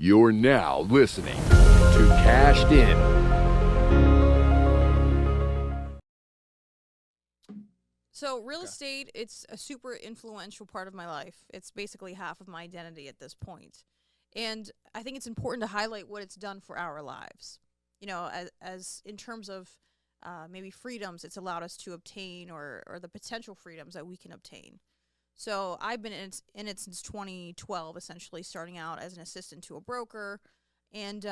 You're now listening to Cashed In. So real estate, it's a super influential part of my life. It's basically half of my identity at this point. And I think it's important to highlight what it's done for our lives. You know, as in terms of maybe freedoms it's allowed us to obtain or the potential freedoms that we can obtain. So I've been in it since 2012, essentially starting out as an assistant to a broker. And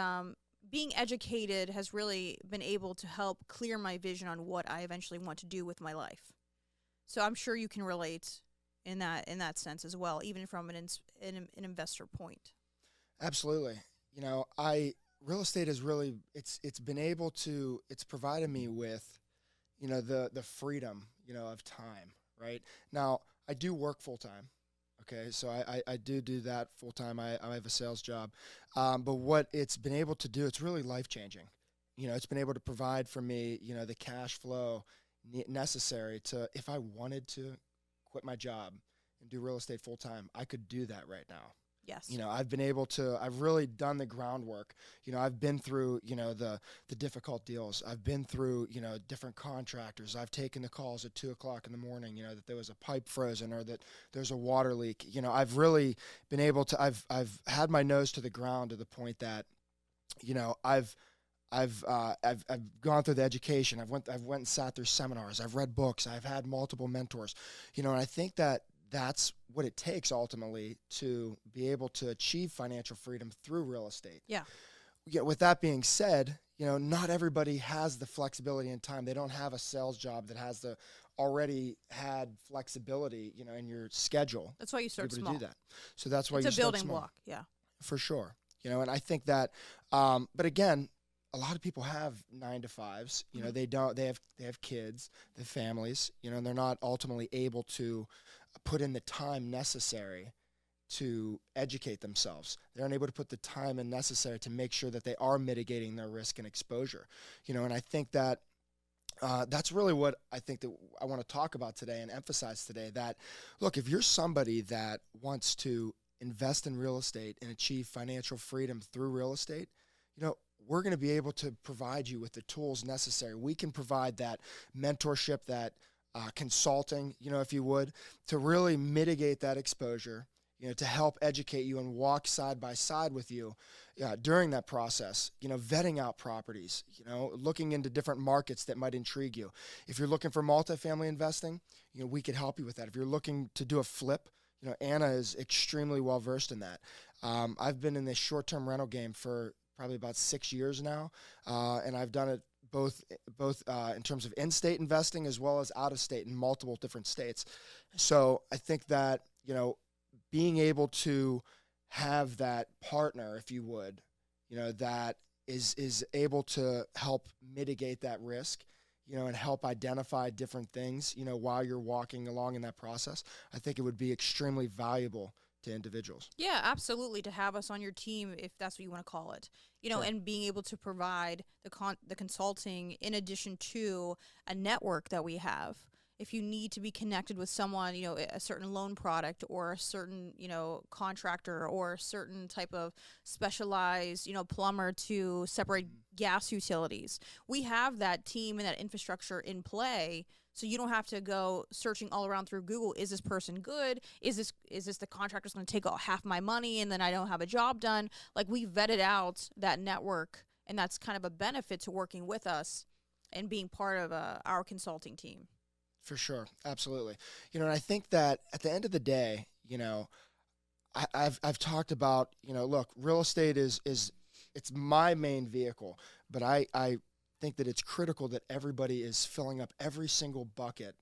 being educated has really been able to help clear my vision on what I eventually want to do with my life. So I'm sure you can relate in that sense as well, even from an investor point. Absolutely. You know, real estate is really it's provided me with, you know, the freedom, you know, of time, right? Now, I do work full time. Okay, so I do that full time. I have a sales job, but what it's been able to do, it's really life changing. You know, it's been able to provide for me, you know, the cash flow necessary to, if I wanted to quit my job and do real estate full time, I could do that right now. Yes. You know, I've really done the groundwork. You know, I've been through, you know, the difficult deals. I've been through, you know, different contractors. I've taken the calls at 2:00 in the morning, you know, that there was a pipe frozen or that there's a water leak. You know, I've really been able to, I've had my nose to the ground to the point that, you know, I've gone through the education. I've went and sat through seminars. I've read books. I've had multiple mentors, you know, and I think that that's what it takes ultimately to be able to achieve financial freedom through real estate. Yeah. With that being said, you know, not everybody has the flexibility and time. They don't have a sales job that has the already had flexibility, you know, in your schedule. That's why you start small. To do that. So that's why it's you a start building small. block. Yeah. For sure. You know, and I think that, but again, a lot of people have 9 to 5s. You know, they have kids, they have families, you know, and they're not ultimately able to put in the time necessary to educate themselves. They're unable to put the time in necessary to make sure that they are mitigating their risk and exposure. You know, and I think that that's really what I think that I want to talk about today and emphasize today, that, look, if you're somebody that wants to invest in real estate and achieve financial freedom through real estate, you know, we're going to be able to provide you with the tools necessary. We can provide that mentorship, that consulting, you know, if you would, to really mitigate that exposure, you know, to help educate you and walk side by side with you during that process, you know, vetting out properties, you know, looking into different markets that might intrigue you. If you're looking for multifamily investing, you know, we could help you with that. If you're looking to do a flip, you know, Anna is extremely well versed in that. I've been in this short-term rental game for probably about 6 years now, and I've done it both in terms of in-state investing as well as out-of-state in multiple different states. So I think that, you know, being able to have that partner, if you would, you know, that is able to help mitigate that risk, you know, and help identify different things, you know, while you're walking along in that process, I think it would be extremely valuable to individuals. Yeah, absolutely. To have us on your team, if that's what you want to call it, you know, Sure. and being able to provide the consulting in addition to a network that we have. If you need to be connected with someone, you know, a certain loan product or a certain, you know, contractor or a certain type of specialized, you know, plumber to separate gas utilities, we have that team and that infrastructure in play. So you don't have to go searching all around through Google. Is this person good? Is this the contractor's going to take half my money and then I don't have a job done? Like, we vetted out that network, and that's kind of a benefit to working with us and being part of our consulting team. For sure. Absolutely. You know, and I think that at the end of the day, you know, I've talked about, you know, look, real estate is it's my main vehicle, but I think that it's critical that everybody is filling up every single bucket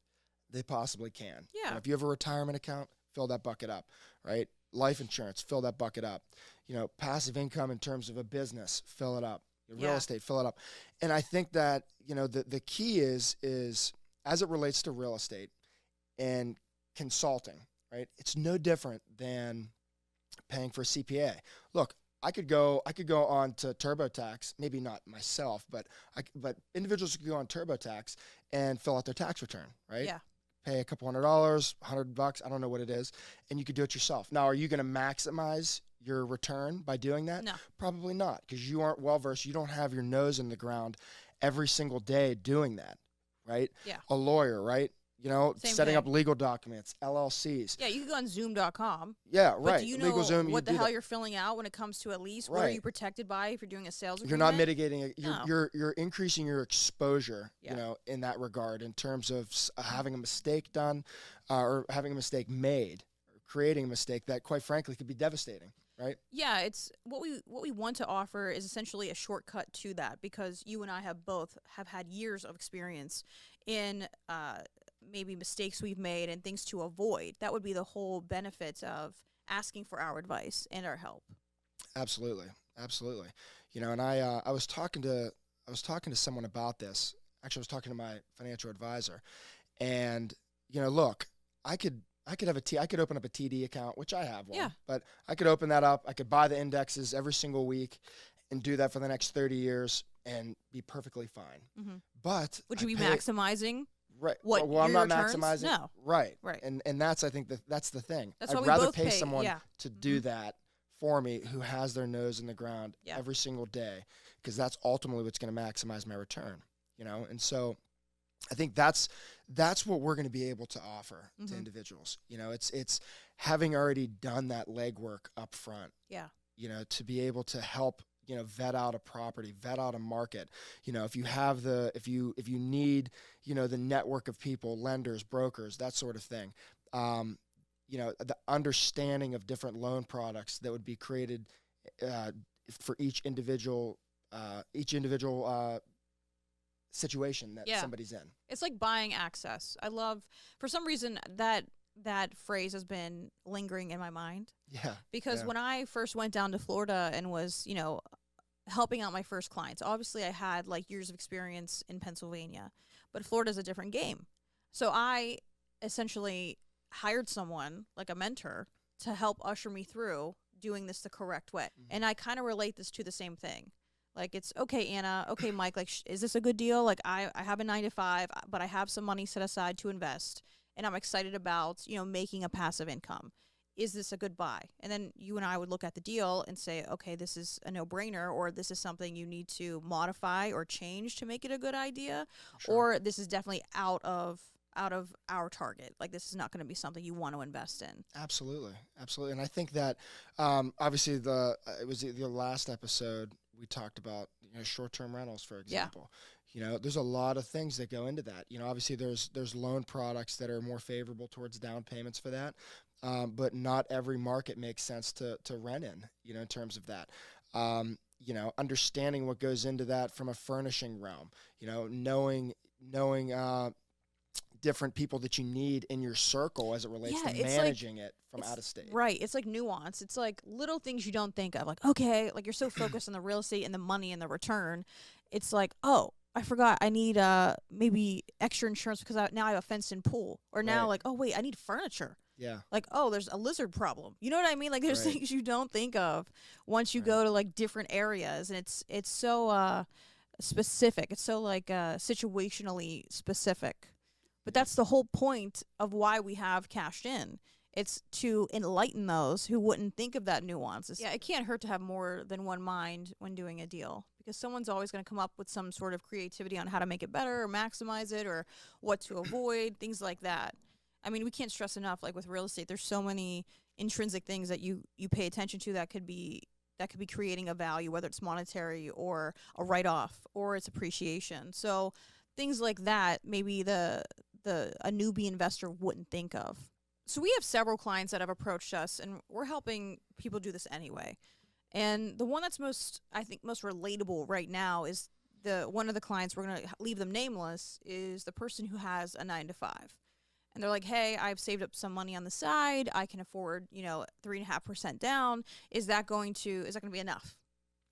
they possibly can. Yeah. You know, if you have a retirement account, fill that bucket up, right? Life insurance, fill that bucket up. You know, passive income in terms of a business, fill it up. Real estate, fill it up. And I think that, you know, the key is as it relates to real estate and consulting, right? It's no different than paying for a CPA. Look, I could go on to TurboTax, maybe not myself, but individuals could go on TurboTax and fill out their tax return, right? Yeah. Pay a couple $100, $100, I don't know what it is, and you could do it yourself. Now, are you going to maximize your return by doing that? No. Probably not, because you aren't well versed. You don't have your nose in the ground every single day doing that, right? Yeah. A lawyer, right? You know, Same setting thing. up legal documents, LLCs. Yeah, you can go on Zoom.com. Yeah, But right. do you know LegalZoom, what the do hell that. you're filling out when it comes to a lease? What are Right. you protected by if you're doing a sales You're agreement? not mitigating it. No. You're increasing your exposure, Yeah. you know, in that regard, in terms of having a mistake done, or having a mistake made, or creating a mistake that, quite frankly, could be devastating, right? Yeah, it's what we want to offer is essentially a shortcut to that, because you and I have both have had years of experience in maybe mistakes we've made and things to avoid. That would be the whole benefit of asking for our advice and our help. Absolutely, absolutely. You know, and I was talking to someone about this. Actually, I was talking to my financial advisor, and you know, look, I could open up a TD account, which I have one. Yeah. But I could open that up. I could buy the indexes every single week, and do that for the next 30 years and be perfectly fine. Mhm. But Would you I be pay- maximizing? Right. what, well, I'm your not returns? maximizing. No. Right. Right. And that's, I think, that's the thing. That's I'd why we rather both pay pay, someone yeah. to do that for me, who has their nose in the ground Yeah. every single day, because that's ultimately what's going to maximize my return. You know, and so I think that's what we're going to be able to offer to Mhm. individuals. You know, it's having already done that legwork up front. Yeah. You know, to be able to help, you know, vet out a property, vet out a market. You know, if you need, you know, the network of people, lenders, brokers, that sort of thing. You know, the understanding of different loan products that would be created for each individual situation that Yeah. somebody's in. It's like buying access. I love, for some reason, that phrase has been lingering in my mind. Yeah. Because Yeah. when I first went down to Florida and was, you know, helping out my first clients, obviously I had like years of experience in Pennsylvania, but Florida's a different game. So I essentially hired someone, like a mentor, to help usher me through doing this the correct way. Mhm. And I kind of relate this to the same thing. Like, it's okay, Anna. Okay, Mike. Like, is this a good deal? Like, I have a 9 to 5, but I have some money set aside to invest, and I'm excited about, you know, making a passive income. Is this a good buy? And then you and I would look at the deal and say, okay, this is a no-brainer, or this is something you need to modify or change to make it a good idea, Sure. or this is definitely out of our target. Like, this is not going to be something you want to invest in. Absolutely, absolutely. And I think that obviously it was the last episode we talked about, you know, short-term rentals, for example. You know, there's a lot of things that go into that. You know, obviously there's loan products that are more favorable towards down payments for that, but not every market makes sense to rent in terms of that. You know, understanding what goes into that from a furnishing realm. You know, knowing different people that you need in your circle as it relates Yeah, to it's like- managing it from It's- out of state. Right. It's like nuance. It's like little things you don't think of. Like, okay, like you're so focused on the real estate and the money and the return. It's like, oh, I forgot I need maybe extra insurance because now I have a fenced-in pool. Or now, Right. like, oh, wait, I need furniture. Yeah. Like, oh, there's a lizard problem. You know what I mean? Like, there's Right. things you don't think of once you Right. go to like different areas, and it's so specific. It's so like situationally specific. But that's the whole point of why we have Cashed In. It's to enlighten those who wouldn't think of that nuances. Yeah, it can't hurt to have more than one mind when doing a deal, because someone's always going to come up with some sort of creativity on how to make it better or maximize it or what to avoid, things like that. I mean, we can't stress enough, like with real estate, there's so many intrinsic things that you pay attention to that could be creating a value, whether it's monetary or a write-off or it's appreciation. So things like that, maybe a newbie investor wouldn't think of. So we have several clients that have approached us, and we're helping people do this anyway. And the one that's most relatable right now is one of the clients, we're going to leave them nameless, is the person who has a 9 to 5. And they're like, hey, I've saved up some money on the side. I can afford, 3.5% down. Is that going to be enough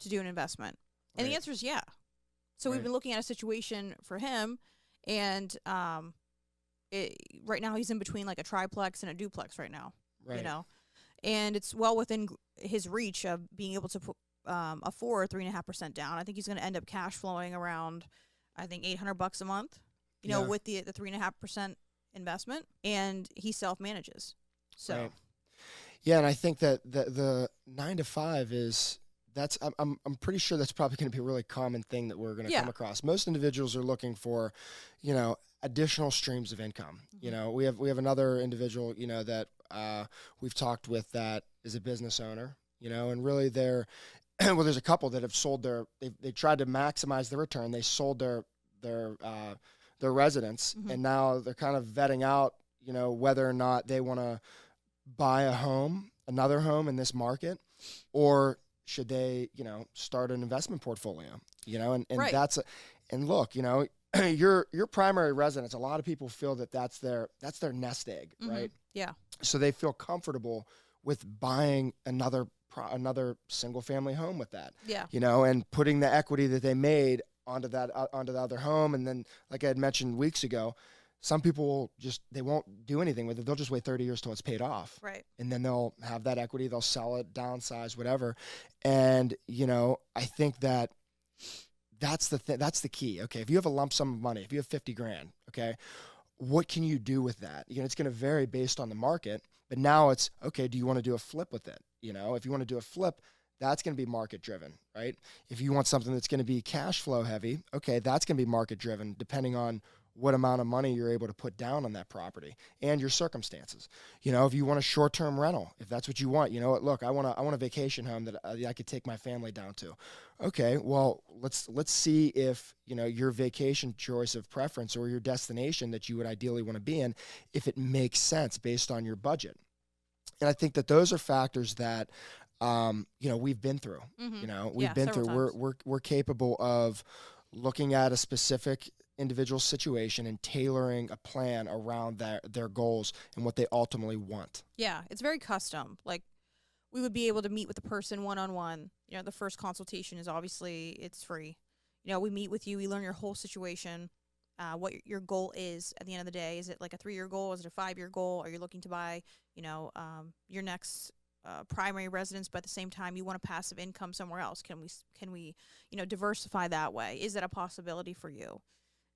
to do an investment? And the Right. answer is yeah. So we've Right. been looking at a situation for him, and right now he's in between like a triplex and a duplex right now. Right. And it's well within his reach of being able to afford 3.5% down. I think he's going to end up cash flowing around, I think, $800 a month, Yeah. with the 3.5% investment, and he self manages. So Right. Yeah, and I think that the 9 to 5 is I'm pretty sure that's probably going to be a really common thing that we're going to Yeah. come across. Most individuals are looking for, additional streams of income. We have another individual, that we've talked with that is a business owner, and really they're well, there's a couple that have sold they tried to maximize the return. They sold their residence, Mhm. and now they're kind of vetting out, whether or not they want to buy another home in this market, or should they, start an investment portfolio, and Right. and look, your primary residence, a lot of people feel that that's their nest egg, Mhm. right? Yeah. So they feel comfortable with buying another single family home with that, Yeah. and putting the equity that they made onto the other home. And then, like I had mentioned weeks ago, some people they won't do anything with it. They'll just wait 30 years till it's paid off. Right. And then they'll have that equity, they'll sell it, downsize, whatever. And, I think that's the key. Okay. If you have a lump sum of money, if you have 50 grand, okay, what can you do with that? It's going to vary based on the market, but now it's okay. Do you want to do a flip with it? If you want to do a flip, that's going to be market driven, right? If you want something that's going to be cash flow heavy, okay, that's going to be market driven depending on what amount of money you're able to put down on that property and your circumstances. If you want a short-term rental, if that's what you want, look, I want a vacation home that I could take my family down to. Okay, well, let's see if, your vacation choice of preference or your destination that you would ideally want to be in, if it makes sense based on your budget. And I think that those are factors that, we've been through. Mhm. We've Yeah, been several through. times. We're capable of looking at a specific individual situation and tailoring a plan around their goals and what they ultimately want. Yeah, it's very custom. Like, we would be able to meet with the person one-on-one. The first consultation is obviously, it's free. We meet with you, we learn your whole situation, what your goal is at the end of the day. Is it like a 3-year goal? Is it a 5-year goal? Are you looking to buy, your next primary residence, but at the same time you want a passive income somewhere else? Can we diversify that way? Is that a possibility for you?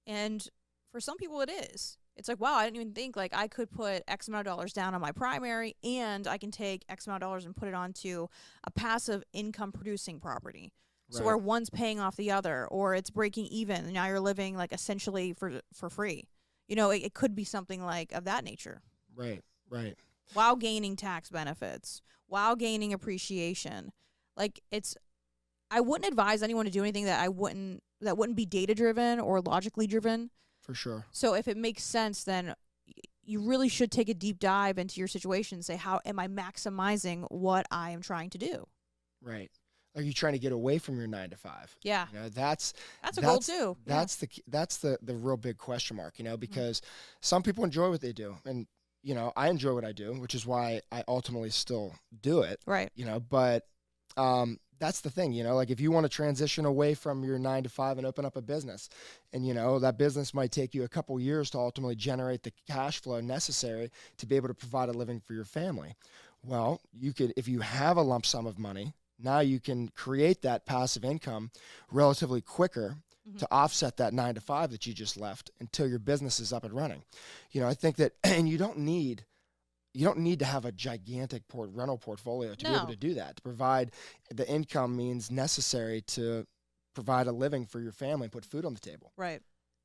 And for some people it is. It's like, wow, I didn't even think like I could put X amount of dollars down on my primary and I can take X amount of dollars and put it onto a passive income producing property. So Right. where one's paying off the other, or it's breaking even, and now you're living like essentially for free. It could be something like of that nature. Right. While gaining tax benefits, while gaining appreciation. Like, I wouldn't advise anyone to do anything that wouldn't be data driven or logically driven. For sure. So if it makes sense, then you really should take a deep dive into your situation and say, how am I maximizing what I am trying to do? Right. Are you trying to get away from your 9 to 5? Yeah. That's a goal too. That's the real big question mark, because some people enjoy what they do, and I enjoy what I do, which is why I ultimately still do it. Right. But that's the thing, like if you want to transition away from your 9 to 5 and open up a business, and that business might take you a couple years to ultimately generate the cash flow necessary to be able to provide a living for your family. Well, you could, if you have a lump sum of money, now you can create that passive income relatively quicker to offset that 9 to 5 that you just left until your business is up and running. I think that, and you don't need to have a gigantic rental portfolio to be able to do that, to provide the income means necessary to provide a living for your family and put food on the table. Right.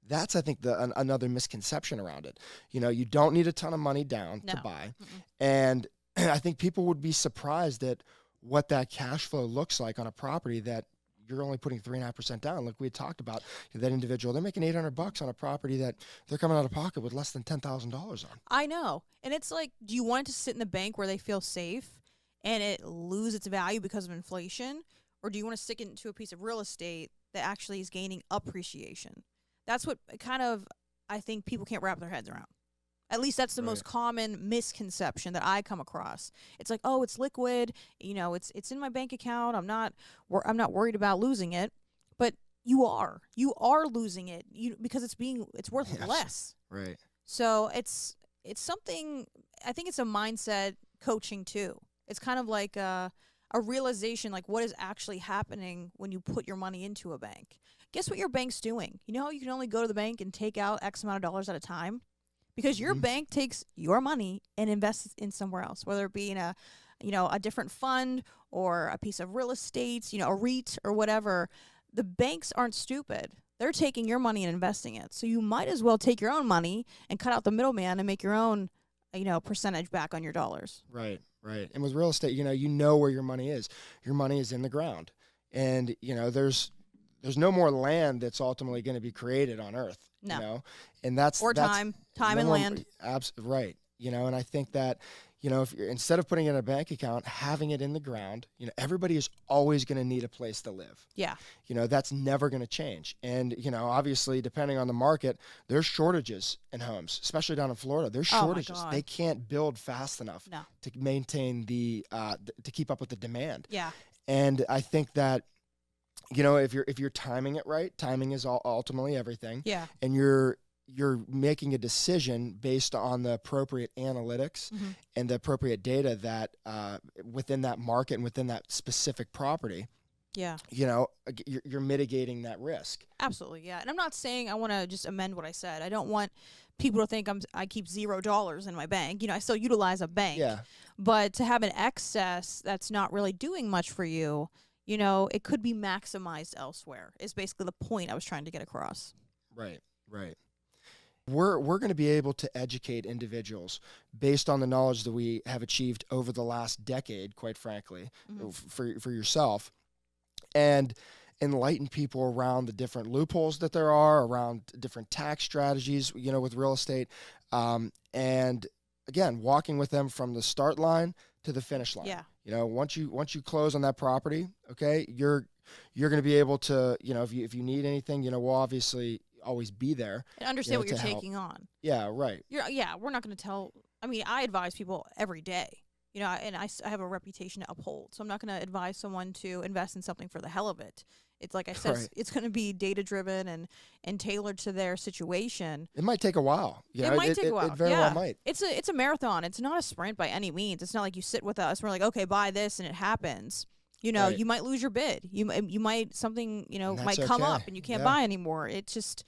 That's, I think, another misconception around it. You don't need a ton of money down to buy. And I think people would be surprised at what that cash flow looks like on a property that you're only putting 3.5% down. Like we had talked about, that individual, they're making $800 on a property that they're coming out of pocket with less than $10,000 on. I know. And it's like, do you want it to sit in the bank where they feel safe and it lose its value because of inflation? Or do you want to stick it into a piece of real estate that actually is gaining appreciation? That's what kind of, I think people can't wrap their heads around. At least that's the most common misconception that I come across. It's like, oh, it's liquid, it's in my bank account. I'm not worried about losing it, but you are losing it because it's worth less. Right. So it's something. I think it's a mindset coaching too. It's kind of like a realization, like what is actually happening when you put your money into a bank. Guess what your bank's doing? You know how you can only go to the bank and take out X amount of dollars at a time? Because your bank takes your money and invests in somewhere else, whether it be in a a different fund or a piece of real estate, a REIT or whatever, the banks aren't stupid. They're taking your money and investing it. So you might as well take your own money and cut out the middleman and make your own, percentage back on your dollars. Right, right. And with real estate, you know where your money is. Your money is in the ground. And, there's no more land that's ultimately going to be created on earth. No. And that's time and land. Right. And I think that, if you're, instead of putting it in a bank account, having it in the ground, everybody is always going to need a place to live. Yeah. That's never going to change. And, obviously, depending on the market, there's shortages in homes, especially down in Florida. There's shortages. God. They can't build fast enough to maintain to keep up with the demand. Yeah. And I think that, if you're timing it right, timing is ultimately everything. Yeah. And you're making a decision based on the appropriate analytics and the appropriate data that within that market and within that specific property. Yeah. You're mitigating that risk. Absolutely. Yeah. And I'm not saying, I want to just amend what I said. I don't want people to think I keep $0 in my bank. I still utilize a bank. Yeah. But to have an excess that's not really doing much for you, it could be maximized elsewhere is basically the point I was trying to get across. Right. Right. We're going to be able to educate individuals based on the knowledge that we have achieved over the last decade, quite frankly, for yourself, and enlighten people around the different loopholes that there are, around different tax strategies, with real estate, and again, walking with them from the start line to the finish line. Yeah. Once you close on that property, okay, you're going to be able to, if you need anything, we'll obviously always be there and understand what you're help. taking on. Yeah, right. We're not going to tell. I advise people every day, and I have a reputation to uphold. So I'm not going to advise someone to invest in something for the hell of it. It's like I said, it's going to be data driven and tailored to their situation. It might take a while. It might take a while. It very well might. It's a marathon. It's not a sprint by any means. It's not like you sit with us. We're like, okay, buy this, and it happens. Right. You might lose your bid. You might something might come up and you can't buy anymore. It's just,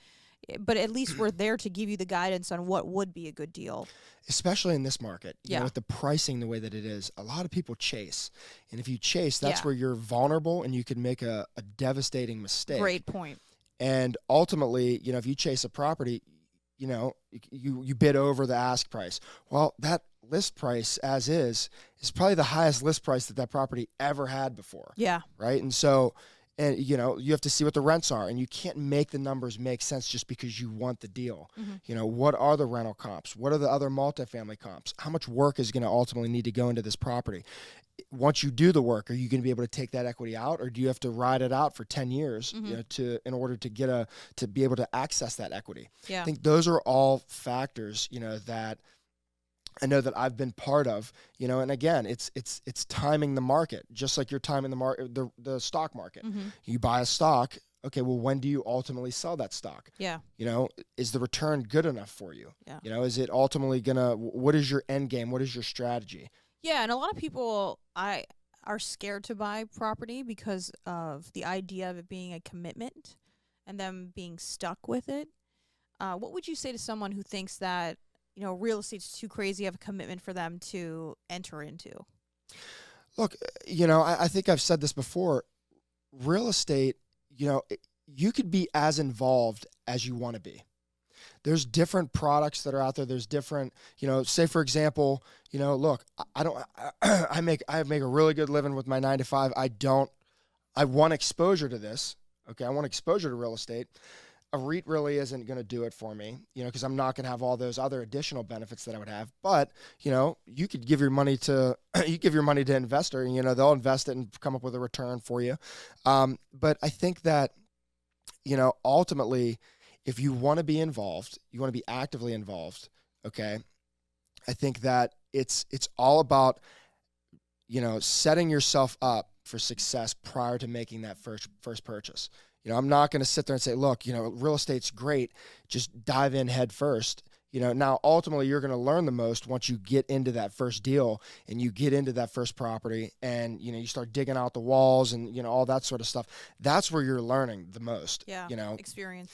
but at least we're there to give you the guidance on what would be a good deal. Especially in this market, with the pricing the way that it is, a lot of people chase, and if you chase, that's where you're vulnerable and you can make a devastating mistake. Great point. And ultimately, if you chase a property, you bid over the ask price. Well, that list price as is probably the highest list price that property ever had before. Yeah. Right. And so, you have to see what the rents are, and you can't make the numbers make sense just because you want the deal. What are the rental comps? What are the other multifamily comps? How much work is going to ultimately need to go into this property? Once you do the work, are you going to be able to take that equity out, or do you have to ride it out for 10 years in order to be able to access that equity? Yeah. I think those are all factors, that I know that I've been part of, and again, it's timing the market, just like you're timing the stock market. You buy a stock. Okay, well, when do you ultimately sell that stock? Yeah. Is the return good enough for you? Yeah. Is it ultimately what is your end game? What is your strategy? Yeah, and a lot of people are scared to buy property because of the idea of it being a commitment and them being stuck with it. What would you say to someone who thinks that, real estate's too crazy of a commitment for them to enter into? Look, I think I've said this before. Real estate, you could be as involved as you want to be. There's different products that are out there. There's different, say for example, look, I make a really good living with my 9 to 5. I want exposure to this. Okay. I want exposure to real estate. A REIT really isn't going to do it for me, because I'm not going to have all those other additional benefits that I would have. But, you could give your money to an investor, and, they'll invest it and come up with a return for you. But I think that, ultimately, if you want to be involved, you want to be actively involved. Okay. I think that it's all about, setting yourself up for success prior to making that first purchase. I'm not going to sit there and say, look, real estate's great. Just dive in head first. Now ultimately you're going to learn the most once you get into that first deal and you get into that first property and, you start digging out the walls and, all that sort of stuff. That's where you're learning the most. Yeah. Experience.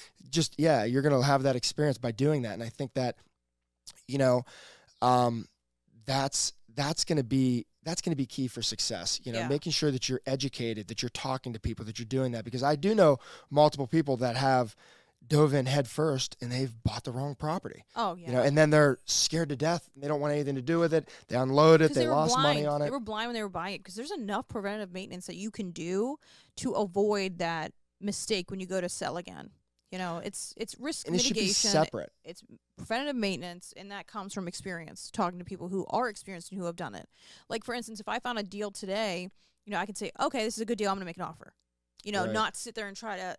You're going to have that experience by doing that. And I think that, that's going to be that's going to be key for success. Yeah. Making sure that you're educated, that you're talking to people, that you're doing that. Because I do know multiple people that have dove in head first and they've bought the wrong property. Oh yeah. And then they're scared to death. They don't want anything to do with it. They unload it. They were lost blind. money on it. They were blind when they were buying it because there's enough preventative maintenance that you can do to avoid that mistake when you go to sell again. It's risk And it should mitigation. be separate. It's preventative maintenance, and that comes from experience, talking to people who are experienced and who have done it. Like, for instance, if I found a deal today, I could say, okay, this is a good deal. I'm going to make an offer. Right. Not sit there and try to,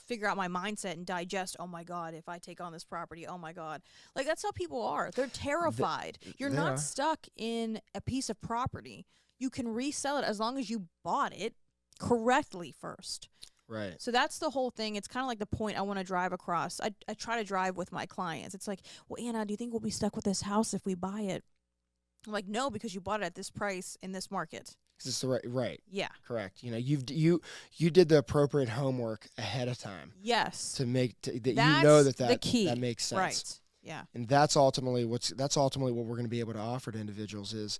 figure out my mindset and digest, oh, my God, if I take on this property, oh, my God. Like, that's how people are. They're terrified. You're they not are. stuck in a piece of property. You can resell it as long as you bought it correctly first. Right. So that's the whole thing. It's kind of like the point I want to drive across. I try to drive with my clients. It's like, well, Anna, do you think we'll be stuck with this house if we buy it? I'm like, no, because you bought it at this price in this market. It's the right. Yeah. Correct. You did the appropriate homework ahead of time Yes. to make that That's that the key. that makes sense. Right. Yeah. And that's ultimately what we're going to be able to offer to individuals is,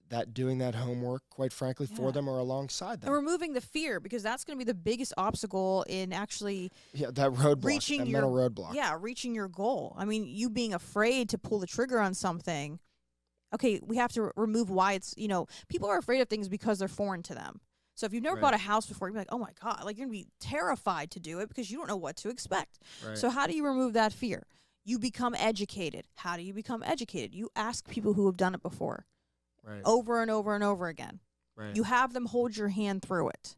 that doing that homework, quite frankly, for Yeah. them or alongside them. And removing the fear, because that's going to be the biggest obstacle in actually That roadblock, reaching that your mental roadblock. Yeah, reaching your goal. I mean, you being afraid to pull the trigger on something. Okay, we have to remove why it's, people are afraid of things because they're foreign to them. So if you've never Right. bought a house before, you're like, oh my God, like you're going to be terrified to do it because you don't know what to expect. Right. So how do you remove that fear? You become educated. How do you become educated? You ask people who have done it before Right. over and over and over again. Right. You have them hold your hand through it.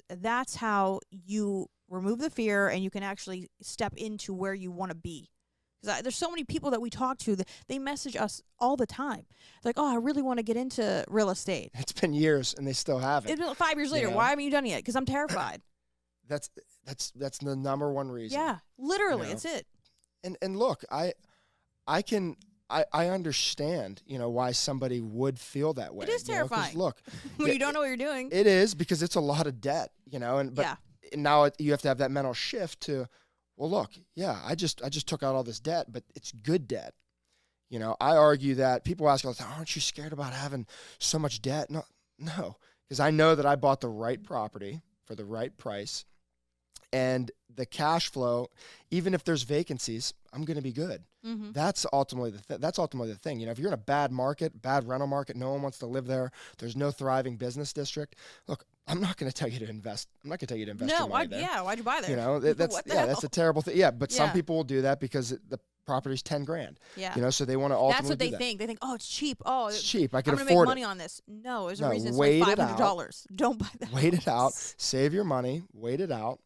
That's how you remove the fear and you can actually step into where you want to be. Because there's so many people that we talk to that they message us all the time. They're like, oh, I really want to get into real estate. It's been years and they still haven't. It's been 5 years later. know? Why haven't you done it yet? Because I'm terrified. That's the number one reason. Yeah, literally, You know? it's it. And look, I understand, why somebody would feel that way. It is 'cause terrifying. look, When Yeah, you don't know what you're doing. it is because it's a lot of debt, but Yeah. now you have to have that mental shift to, well, look, yeah, I just took out all this debt, but it's good debt. I argue that people ask all the time, aren't you scared about having so much debt? No, because I know that I bought the right property for the right price, and the cash flow, even if there's vacancies, I'm going to be good. Mm-hmm. That's ultimately the thing. If you're in a bad rental market, no one wants to live there. There's no thriving business district. Look, I'm not going to tell you to invest. I'm not going to tell you to invest your money there. Why'd you buy there? That's What the hell? that's a terrible thing. Yeah, but some Yeah. people will do that because the property's $10,000. Yeah. So they want to ultimately That's what do they that. think. They think, oh, it's cheap. Oh, It's cheap. I I'm can going to make afford money it. on this. No, there's a No, reason it's wait like it out. $500. Don't buy that. Wait it out. house. Save your money. Wait it out.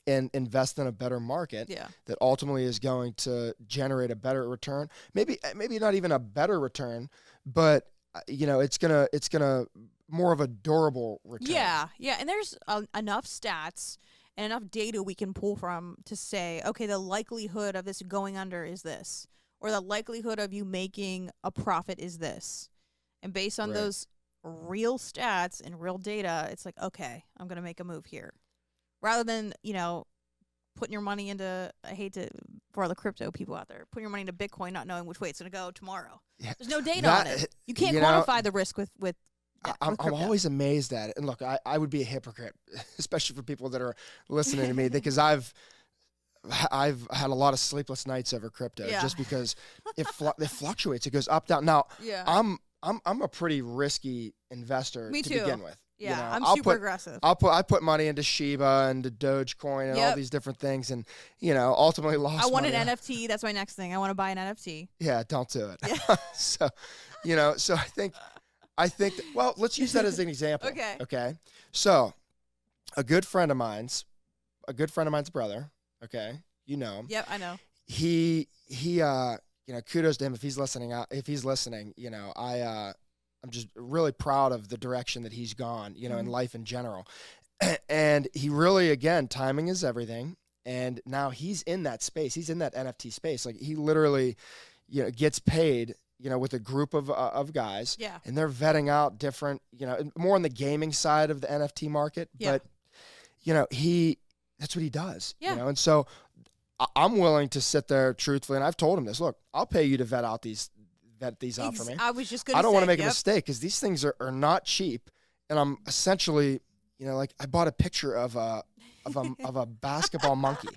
And invest in a better market Yeah. that ultimately is going to generate a better return. Maybe not even a better return, but it's gonna more of a durable return. Yeah. Yeah. And there's enough stats and enough data we can pull from to say, okay, the likelihood of this going under is this, or the likelihood of you making a profit is this. And based on Right. those real stats and real data, it's like, okay, I'm going to make a move here. Rather than, putting your money into, I hate to, for all the crypto people out there, putting your money into Bitcoin, not knowing which way it's going to go tomorrow. Yeah. There's no data on it. You can't quantify the risk with I'm crypto. always amazed at it. And look, I would be a hypocrite, especially for people that are listening to me, because I've had a lot of sleepless nights over crypto Yeah. just because it fluctuates. It goes up, down. Now, Yeah. I'm a pretty risky investor Me to too. begin with. Yeah, I'm I'll super put, aggressive. I put money into Shiba and to Dogecoin and all Yep. these different things, and ultimately lost. I want money. an NFT. That's my next thing. I want to buy an NFT. Yeah, don't do it. Yeah. So, so I think. Well, let's use that as an example. Okay. Okay. So, a good friend of mine's brother. Okay, him. Yep, I know. He kudos to him if he's listening. I'm just really proud of the direction that he's gone, in Mhm. life in general. And he really, again, timing is everything. And now he's in that space. He's in that NFT space. Like he literally, gets paid, with a group of guys. Yeah. And they're vetting out different, more on the gaming side of the NFT market. Yeah. But, that's what he does. Yeah. And so I'm willing to sit there truthfully. And I've told him this, look, I'll pay you to vet out these that these offer me. I was just going to say. I don't want to make a yep. mistake because these things are not cheap. And I'm essentially, like I bought a picture of a basketball monkey.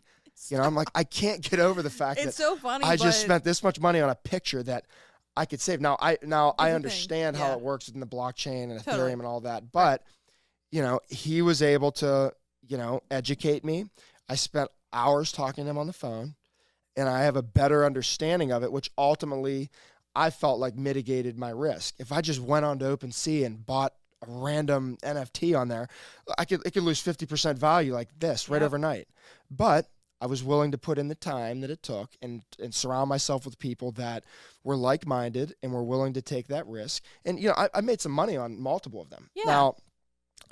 I'm like, I can't get over the fact It's that so funny. I just but spent this much money on a picture that I could save. Now I thing, understand how yeah. it works within the blockchain and Ethereum Totally. and all that, but he was able to, educate me. I spent hours talking to him on the phone, and I have a better understanding of it, which ultimately I felt like mitigated my risk. If I just went on to OpenSea and bought a random NFT on there, it could lose 50% value like this right Yep. overnight. But I was willing to put in the time that it took and surround myself with people that were like-minded and were willing to take that risk. And, I made some money on multiple of them. Yeah. Now,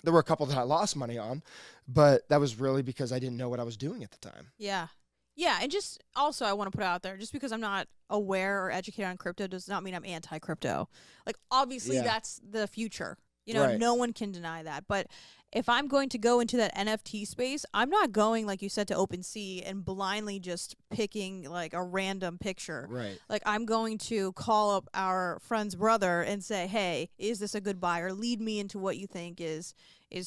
there were a couple that I lost money on, but that was really because I didn't know what I was doing at the time. Yeah. Yeah, and just also I want to put out there, just because I'm not aware or educated on crypto does not mean I'm anti-crypto. Like, obviously, Yeah. that's the future. Right. No one can deny that. But if I'm going to go into that NFT space, I'm not going, like you said, to OpenSea and blindly just picking, like, a random picture. Right. Like, I'm going to call up our friend's brother and say, hey, is this a good buy? Or lead me into what you think is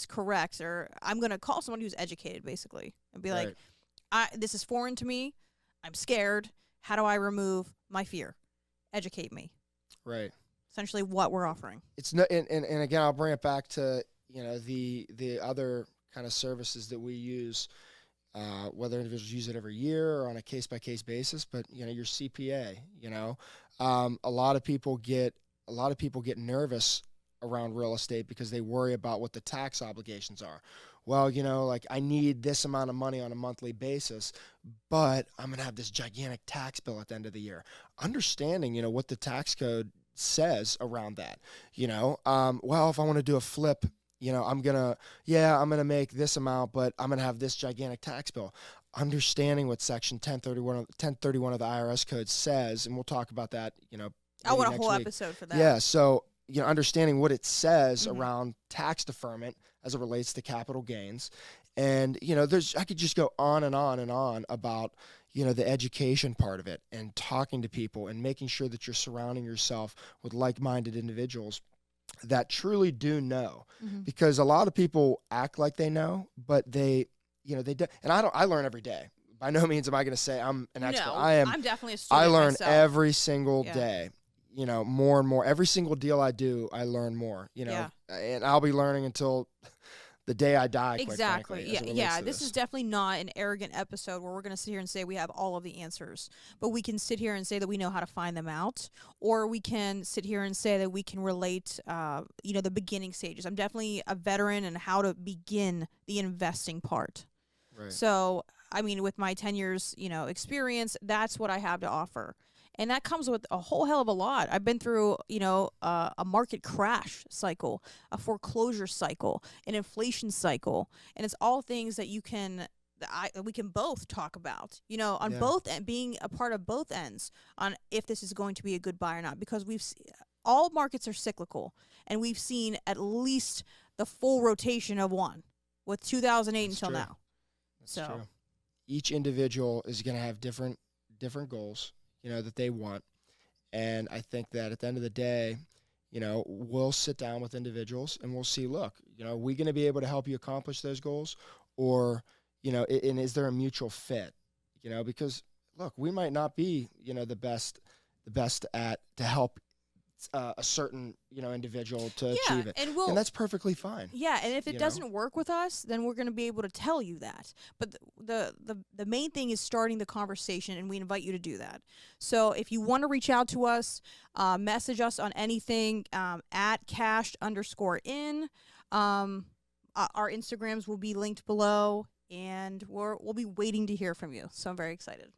correct. Or I'm going to call someone who's educated, basically, and be like, this is foreign to me. I'm scared. How do I remove my fear? Educate me. Right. Essentially what we're offering. It's no, and again, I'll bring it back to, the other kind of services that we use, whether individuals use it every year or on a case-by-case basis, but, your CPA, a lot of people get nervous around real estate because they worry about what the tax obligations are. Well, like I need this amount of money on a monthly basis, but I'm going to have this gigantic tax bill at the end of the year. Understanding, what the tax code says around that, well, if I want to do a flip, I'm going to make this amount, but I'm going to have this gigantic tax bill. Understanding what section 1031 of the IRS code says, and we'll talk about that, I want a next whole week. episode for that. Yeah, so understanding what it says Mhm. around tax deferment as it relates to capital gains. And, I could just go on and on and on about, the education part of it and talking to people and making sure that you're surrounding yourself with like-minded individuals that truly do know. Mhm. Because a lot of people act like they know, but they do. And I learn every day. By no means am I going to say I'm an expert. No, I'm definitely a student I learn myself. every single Yeah. day, more and more. Every single deal I do, I learn more, Yeah. and I'll be learning until the day I die, quite Exactly. frankly, as it relates Yeah. to This is definitely not an arrogant episode where we're going to sit here and say we have all of the answers, but we can sit here and say that we know how to find them out, or we can sit here and say that we can relate, the beginning stages. I'm definitely a veteran in how to begin the investing part. Right. So, I mean, with my 10 years, experience, that's what I have to offer. And that comes with a whole hell of a lot. I've been through, a market crash cycle, a foreclosure cycle, an inflation cycle, and it's all things that we can both talk about, on Yeah. both being a part of both ends on if this is going to be a good buy or not, because all markets are cyclical, and we've seen at least the full rotation of one with 2008 That's until true. now. That's So- true. Each individual is going to have different goals, that they want. And I think that at the end of the day, we'll sit down with individuals and we'll see, look, are we going to be able to help you accomplish those goals? Or, and is there a mutual fit? Because look, we might not be, the best to help a certain, individual to achieve it. and that's perfectly fine. Yeah, and if it you know? doesn't work with us, then we're going to be able to tell you that. But the main thing is starting the conversation, and we invite you to do that. So if you want to reach out to us, message us on anything at cashed_in. Our Instagrams will be linked below, and we'll be waiting to hear from you. So I'm very excited.